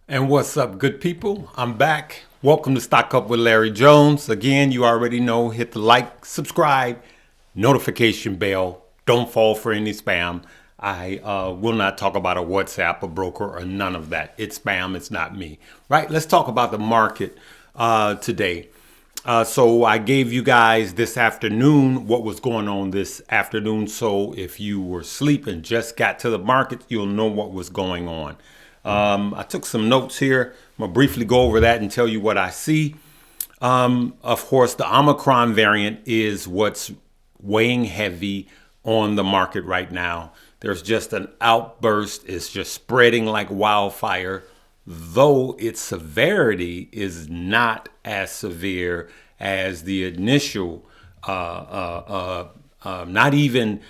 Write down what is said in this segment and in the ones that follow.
And what's up, good people? I'm back. Welcome to Stock Up with Larry Jones. Again, you already know, hit the like, subscribe, notification bell. Don't fall for any spam. I will not talk about a WhatsApp, a broker, or none of that. It's spam. It's not me. Right? Let's talk about the market today. So I gave you guys this afternoon what was going on this afternoon. So if you were asleep and just got to the market, you'll know what was going on. I took some notes here. I'm going to briefly go over that and tell you what I see. Of course, the Omicron variant is what's weighing heavy on the market right now. There's just an outburst. It's just spreading like wildfire, though its severity is not as severe as the initial, not even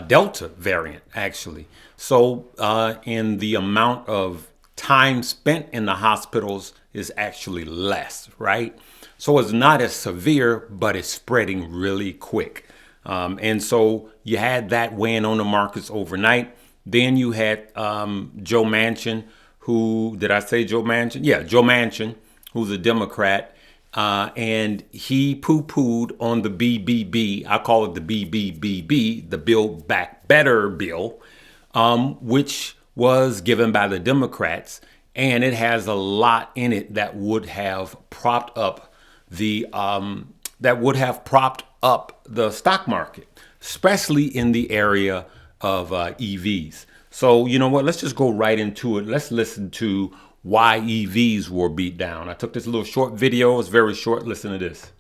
Delta variant, actually. So, and the amount of time spent in the hospitals is actually less, right? So it's not as severe, but it's spreading really quick. And so you had that weighing on the markets overnight. Then you had Joe Manchin, who, did I say Joe Manchin? Yeah, Joe Manchin, who's a Democrat. And he poo-pooed on the BBB. I call it the BBBB, the Build Back Better bill, which was given by the Democrats. And it has a lot in it that would have propped up the stock market, especially in the area of EVs. So you know what? Let's just go right into it. Let's listen to why EVs were beat down. I took this little short video. It's very short. Listen to this.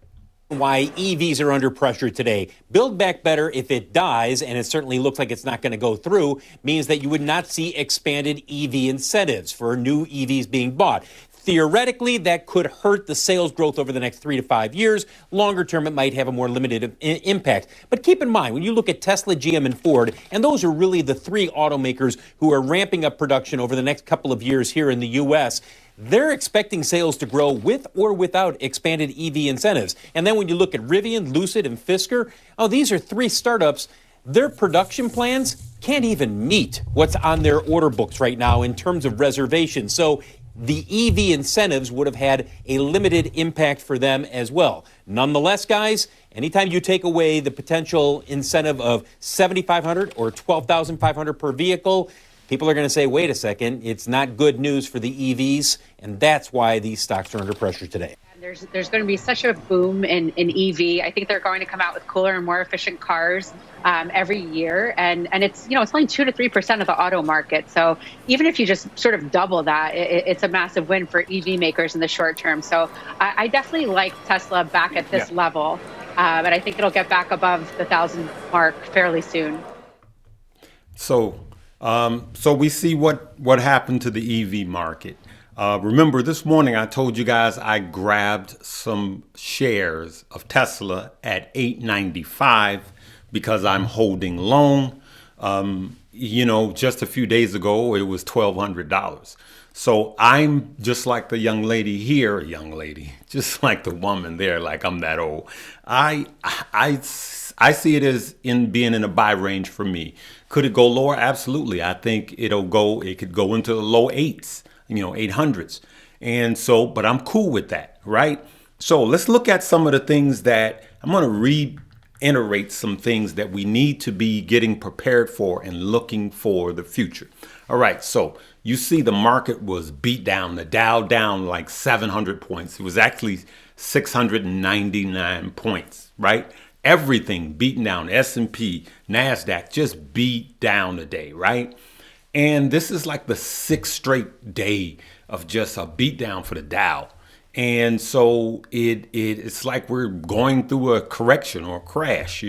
Why EVs are under pressure today. Build Back Better, if it dies, and it certainly looks like it's not going to go through, means that you would not see expanded EV incentives for new EVs being bought. Theoretically, that could hurt the sales growth over the next 3 to 5 years. Longer term, it might have a more limited impact. But keep in mind, when you look at Tesla, GM, and Ford, and those are really the three automakers who are ramping up production over the next couple of years here in the U.S., they're expecting sales to grow with or without expanded EV incentives. And then when you look at Rivian, Lucid, and Fisker, these are three startups. Their production plans can't even meet what's on their order books right now in terms of reservations. So the EV incentives would have had a limited impact for them as well. Nonetheless, guys, anytime you take away the potential incentive of $7,500 or $12,500 per vehicle, people are going to say, wait a second, it's not good news for the EVs, and that's why these stocks are under pressure today. There's going to be such a boom in EV. I think they're going to come out with cooler and more efficient cars every year, and it's it's only 2 to 3% of the auto market. So even if you just sort of double that, it's a massive win for EV makers in the short term. So I definitely like Tesla back at this level, but I think it'll get back above the 1,000 mark fairly soon. So we see what happened to the EV market. Remember, this morning I told you guys I grabbed some shares of Tesla at $8.95 because I'm holding long. Just a few days ago, it was $1,200. So I'm just like the young lady here, just like the woman there, like I'm that old. I see it as being in a buy range for me. Could it go lower? Absolutely. I think it could go into the low eights. 800s. And so, but I'm cool with that, right? So let's look at some of the things that I'm going to reiterate some things that we need to be getting prepared for and looking for the future. All right. So you see the market was beat down, the Dow down like 700 points. It was actually 699 points, right? Everything beaten down. S&P, NASDAQ just beat down today, right? And this is like the sixth straight day of just a beatdown for the Dow. And so it's like we're going through a correction or a crash,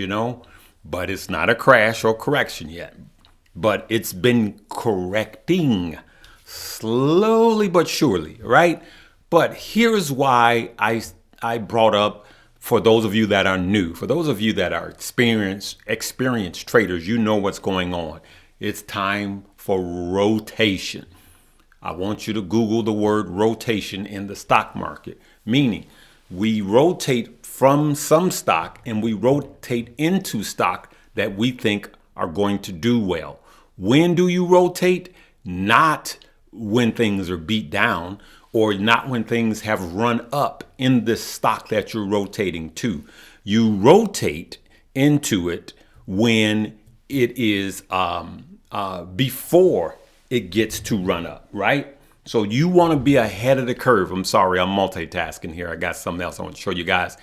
but it's not a crash or correction yet. But it's been correcting slowly but surely, right? But here's why I brought up, for those of you that are new, for those of you that are experienced traders, you know what's going on. It's time for rotation. I want you to Google the word rotation in the stock market, meaning we rotate from some stock and we rotate into stock that we think are going to do well. When do you rotate? Not when things are beat down, or not when things have run up in this stock that you're rotating to. You rotate into it when it is before it gets to run up, right? So you want to be ahead of the curve. I'm sorry, I'm multitasking here. I got something else I want to show you guys.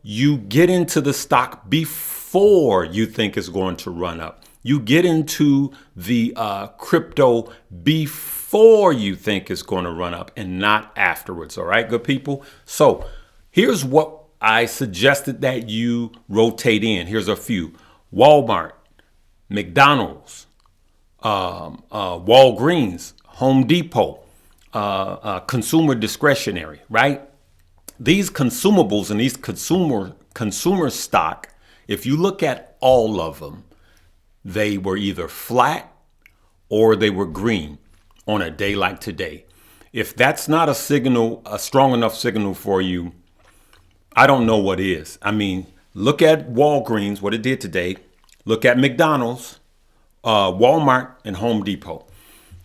You get into the stock before you think it's going to run up. You get into the crypto before you think it's going to run up and not afterwards. All right, good people. So here's what I suggested that you rotate in. Here's a few: Walmart, McDonald's, Walgreens, Home Depot, consumer discretionary, right? These consumables and these consumer stock, if you look at all of them, they were either flat or they were green on a day like today. If that's not a signal, a strong enough signal for you, I don't know what is. I mean, look at Walgreens, what it did today. Look at McDonald's, Walmart, and Home Depot.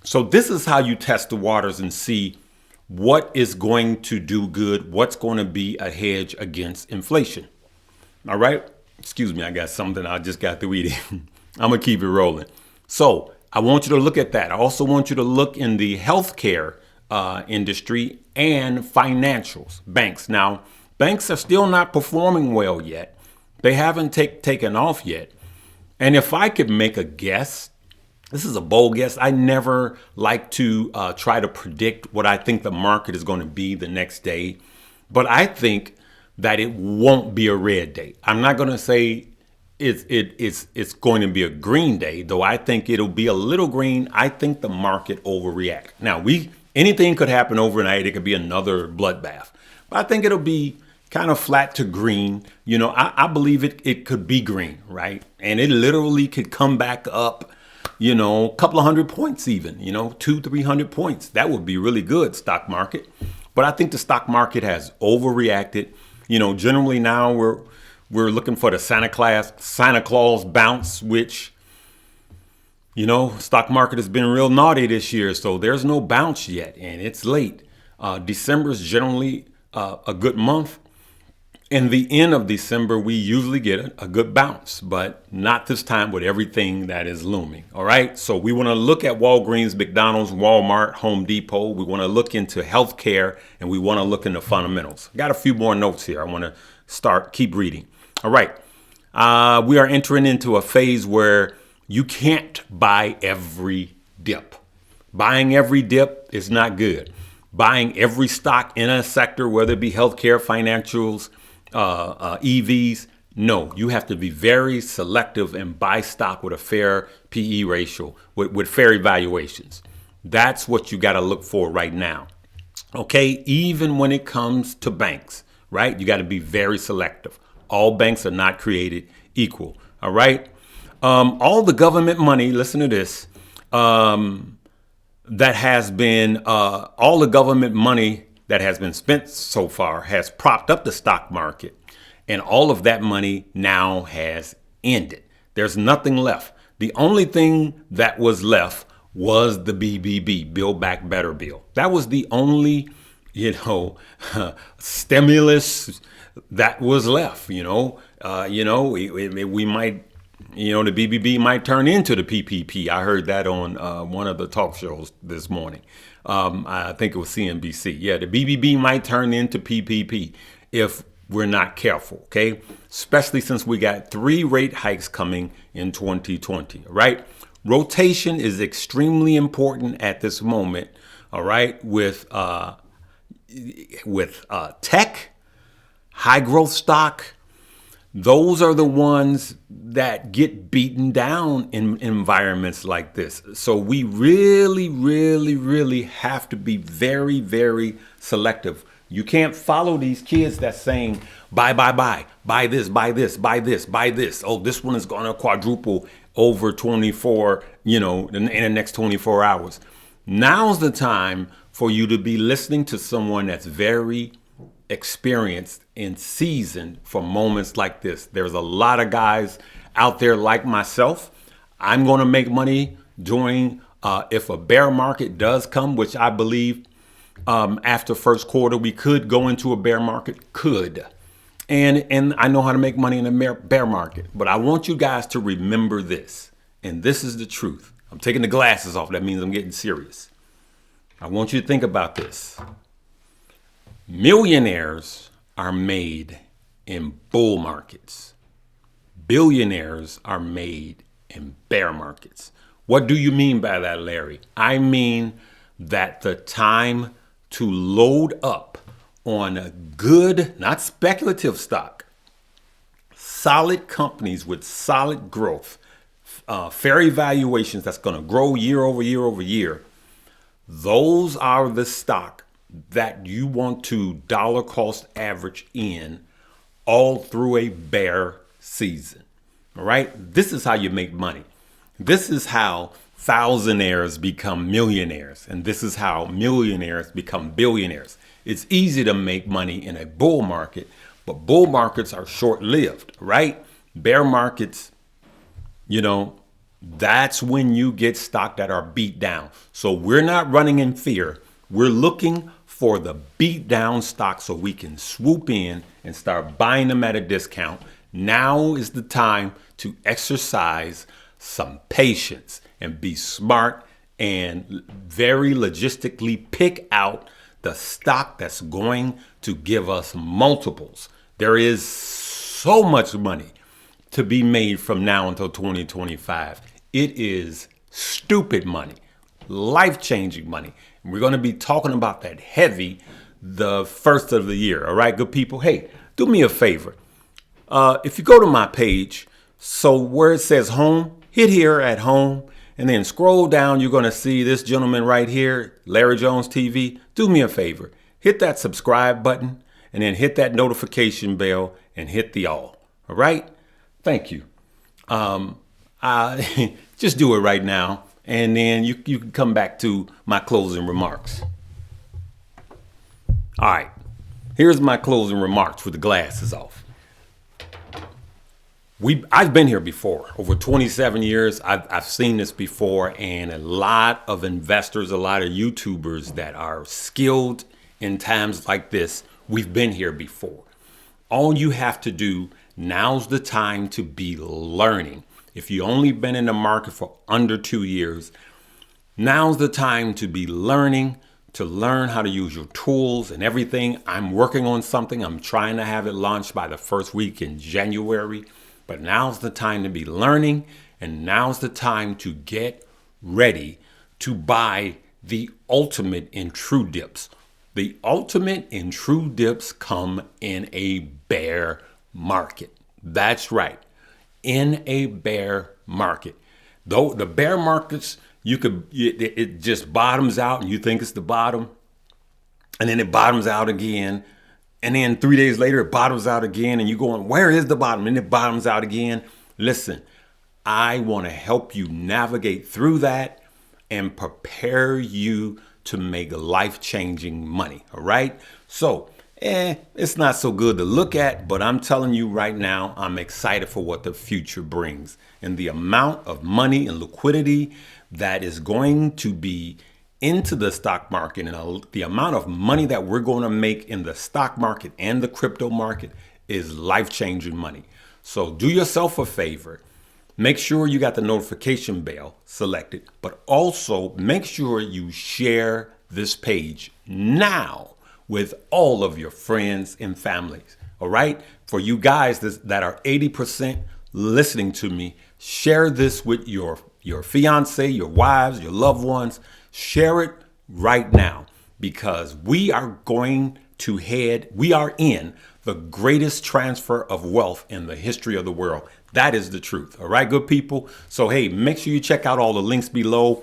So this is how you test the waters and see what is going to do good, what's going to be a hedge against inflation. All right? Excuse me, I got something I just got through eating. I'm going to keep it rolling. So I want you to look at that. I also want you to look in the healthcare industry and financials, banks. Now, banks are still not performing well yet. They haven't taken off yet. And if I could make a guess, this is a bold guess. I never like to try to predict what I think the market is going to be the next day. But I think that it won't be a red day. I'm not going to say it's going to be a green day, though I think it'll be a little green. I think the market overreact. Now, anything could happen overnight. It could be another bloodbath. But I think it'll be kind of flat to green. I believe it could be green, right? And it literally could come back up, a couple of hundred points even, 200-300 points. That would be really good, stock market. But I think the stock market has overreacted. Generally now we're looking for the Santa Claus bounce, which, stock market has been real naughty this year. So there's no bounce yet, and it's late. December is generally a good month. In the end of December, we usually get a good bounce, but not this time with everything that is looming. All right. So we want to look at Walgreens, McDonald's, Walmart, Home Depot. We want to look into healthcare, and we want to look into fundamentals. Got a few more notes here. I want to keep reading. All right. We are entering into a phase where you can't buy every dip. Buying every dip is not good. Buying every stock in a sector, whether it be healthcare, financials, EVs, no, you have to be very selective and buy stock with a fair PE ratio, with fair evaluations. That's what you got to look for right now. Okay, even when it comes to banks, right? You got to be very selective. All banks are not created equal. All right. All the government money, listen to this, that has been, all the government money that has been spent so far has propped up the stock market. And all of that money now has ended. There's nothing left. The only thing that was left was the BBB, Build Back Better bill. That was the only, stimulus that was left. We might, the BBB might turn into the PPP. I heard that on one of the talk shows this morning. I think it was CNBC. Yeah, the BBB might turn into PPP if we're not careful, okay? Especially since we got 3 rate hikes coming in 2020, right? Rotation is extremely important at this moment, all right? With tech, high growth stock, those are the ones that get beaten down in environments like this. So we really, really, really have to be very, very selective. You can't follow these kids that's saying, buy this, buy this, buy this, buy this. Oh, this one is going to quadruple over 24, in the next 24 hours. Now's the time for you to be listening to someone that's very experienced and seasoned for moments like this. There's a lot of guys out there like myself. I'm going to make money during If a bear market does come, which I believe after first quarter we could go into a bear market, and I know how to make money in a bear market. But I want you guys to remember this, and this is the truth. I'm taking the glasses off. That means I'm getting serious. I want you to think about this. Millionaires are made in bull markets. Billionaires are made in bear markets. What do you mean by that, Larry? I mean that the time to load up on a good, not speculative stock, solid companies with solid growth, fair evaluations that's going to grow year over year over year, those are the stock that you want to dollar cost average in all through a bear season. All right? This is how you make money. This is how thousandaires become millionaires. And this is how millionaires become billionaires. It's easy to make money in a bull market, but bull markets are short-lived, right? Bear markets, that's when you get stock that are beat down. So we're not running in fear. We're looking for the beat down stock so we can swoop in and start buying them at a discount. Now is the time to exercise some patience and be smart and very logistically pick out the stock that's going to give us multiples. There is so much money to be made from now until 2025. It is stupid money, life-changing money. And we're going to be talking about that heavy the first of the year. All right, good people. Hey, do me a favor. If you go to my page, so where it says home, hit here at home, and then scroll down. You're going to see this gentleman right here, Larry Jones TV. Do me a favor. Hit that subscribe button and then hit that notification bell and hit the all. All right? Thank you. Just do it right now, and then you can come back to my closing remarks. All right. Here's my closing remarks with the glasses off. I've been here before. Over 27 years, I've seen this before, and a lot of investors, a lot of YouTubers that are skilled in times like this, we've been here before. All you have to do, now's the time to be learning. If you've only been in the market for under 2 years, now's the time to be learning, to learn how to use your tools and everything. I'm working on something. I'm trying to have it launched by the first week in January. But now's the time to be learning, and now's the time to get ready to buy the ultimate in true dips. The ultimate in true dips come in a bear market. That's right, in a bear market. Though the bear markets, it just bottoms out and you think it's the bottom, and then it bottoms out again. And then 3 days later, it bottoms out again, and you're going, where is the bottom? And it bottoms out again. Listen, I want to help you navigate through that and prepare you to make life-changing money, all right? So, it's not so good to look at, but I'm telling you right now, I'm excited for what the future brings. And the amount of money and liquidity that is going to be into the stock market, and the amount of money that we're going to make in the stock market and the crypto market is life-changing money. So do yourself a favor. Make sure you got the notification bell selected, but also make sure you share this page now with all of your friends and families. All right? For you guys that are 80% listening to me, share this with your fiance, your wives, your loved ones. Share it right now, because we are in the greatest transfer of wealth in the history of the world. That is the truth. All right, good people. So, hey, make sure you check out all the links below,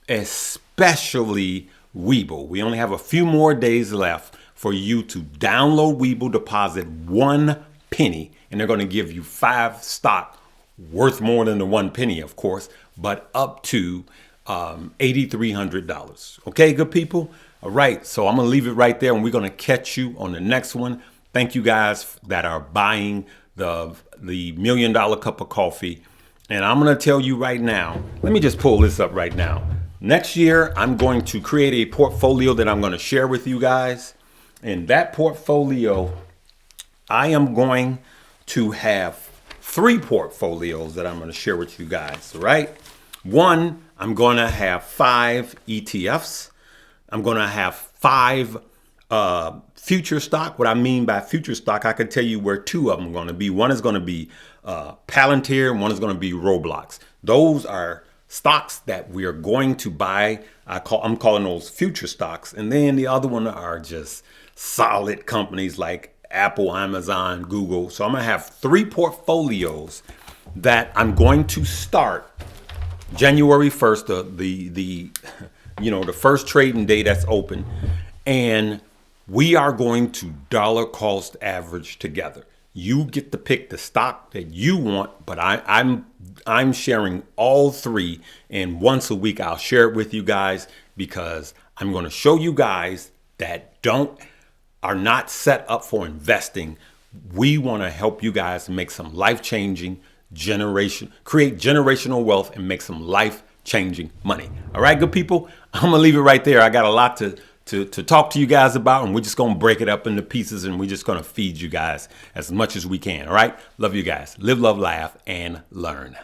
especially Webull. We only have a few more days left for you to download Webull, deposit 1 penny, and they're going to give you 5 stock worth more than the 1 penny, of course, but up to $8,300. Okay, good people? All right, so I'm going to leave it right there, and we're going to catch you on the next one. Thank you guys that are buying the $1 million cup of coffee. And I'm going to tell you right now, let me just pull this up right now. Next year, I'm going to create a portfolio that I'm going to share with you guys. In that portfolio, I am going to have 3 portfolios that I'm going to share with you guys, right? One, I'm going to have 5 ETFs. I'm going to have 5 future stock. What I mean by future stock, I can tell you where 2 of them are going to be. One is going to be Palantir, and one is going to be Roblox. Those are stocks that we are going to buy. I'm calling those future stocks. And then the other one are just solid companies like Apple, Amazon, Google. So I'm going to have 3 portfolios that I'm going to start January 1st, the first trading day that's open. And we are going to dollar cost average together. You get to pick the stock that you want, but I'm sharing all 3, and once a week I'll share it with you guys, because I'm going to show you guys that are not set up for investing. We want to help you guys make some life-changing create generational wealth and make some life-changing money. All right, good people, I'm going to leave it right there. I got a lot to talk to you guys about, and we're just going to break it up into pieces, and we're just going to feed you guys as much as we can. All right, love you guys. Live, love, laugh, and learn.